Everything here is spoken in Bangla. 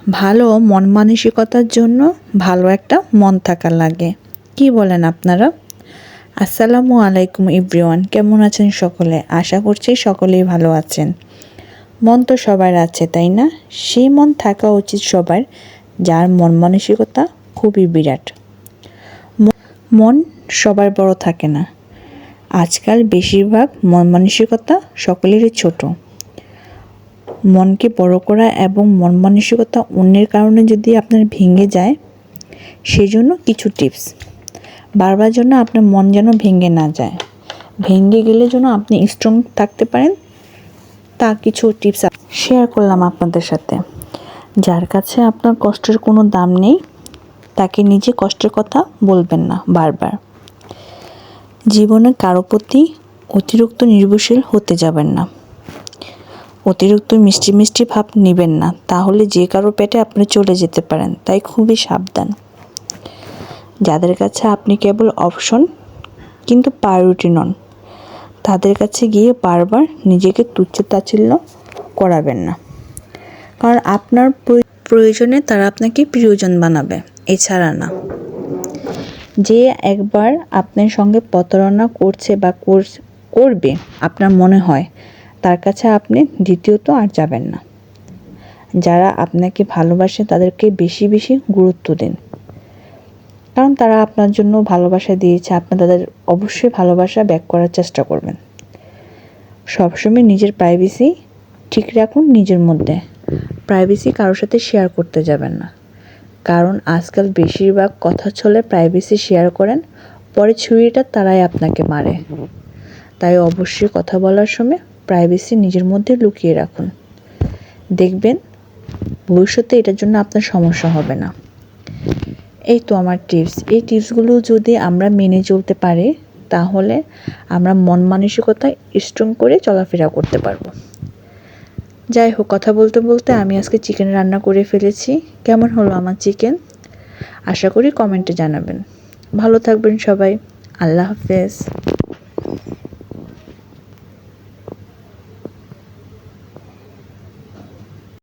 ভালো মন মানসিকতার জন্য ভালো একটা মন থাকা লাগে। কি বলেন আপনারা? আসসালামু আলাইকুম এভরিওয়ান, কেমন আছেন সকলে? আশা করছি সকলেই ভালো আছেন। মন তো সবার আছে, তাই না? সেই মন থাকা উচিত সবার যার মন মানসিকতা খুবই বিরাট। মন সবার বড় থাকে না, আজকাল বেশিরভাগ মন মানসিকতা সকলেরই ছোট। মনকে বড় করা এবং মন মানসিকতা অন্যের কারণে যদি আপনার ভেঙে যায়, সেজন্য কিছু টিপস। বারবার যেন আপনার মন যেন ভেঙে না যায়, ভেঙে গেলে যেন আপনি স্ট্রং থাকতে পারেন, তা কিছু টিপস শেয়ার করলাম আপনাদের সাথে। যার কাছে আপনার কষ্টের কোনো দাম নেই, তাকে নিজে কষ্টের কথা বলবেন না বারবার। জীবনে কারো প্রতি অতিরিক্ত নির্ভরশীল হতে যাবেন না। অতিরিক্ত মিষ্টি মিষ্টি ভাব নেবেন না, তাহলে যে কারো পেটে আপনি চলে যেতে পারেন, তাই খুবই সাবধান। যাদের কাছে আপনি কেবল অপশন কিন্তু প্রায়োরিটি নন, তাদের কাছে গিয়ে বারবার নিজেকে তুচ্ছ-তাচ্ছিল্য করাবেন না, কারণ আপনার প্রয়োজনে তারা আপনাকে প্রিয়জন বানাবে, এছাড়া না। যে একবার আপনার সঙ্গে প্রতারণা করছে বা করবে আপনার মনে হয়, তার কাছে আপনি দ্বিতীয়ত আর যাবেন না। যারা আপনাকে ভালোবাসে তাদেরকে বেশি বেশি গুরুত্ব দিন, কারণ তারা আপনার জন্য ভালোবাসা দিয়েছে, আপনি তাদের অবশ্যই ভালোবাসা ব্যাক করার চেষ্টা করবেন। সবসময় নিজের প্রাইভেসি ঠিক রাখুন নিজের মধ্যে। প্রাইভেসি কারোর সাথে শেয়ার করতে যাবেন না, কারণ আজকাল বেশিরভাগ কথা চলে প্রাইভেসি শেয়ার করেন, পরে ছুরিটা তারাই আপনাকে মারে। তাই অবশ্যই কথা বলার সময় প্রাইভেসি নিজের মধ্যে লুকিয়ে রাখুন, দেখবেন ভবিষ্যতে এটার জন্য আপনার সমস্যা হবে না। এই তো আমার টিপস। এই টিপসগুলো যদি আমরা মেনে চলতে পারি, তাহলে আমরা মন মানসিকতা স্ট্রং করে চলাফেরা করতে পারবো। যাই হোক, কথা বলতে বলতে আমি আজকে চিকেন রান্না করে ফেলেছি। কেমন হলো আমার চিকেন? আশা করি কমেন্টে জানাবেন। ভালো থাকবেন সবাই। আল্লাহ হাফেজ।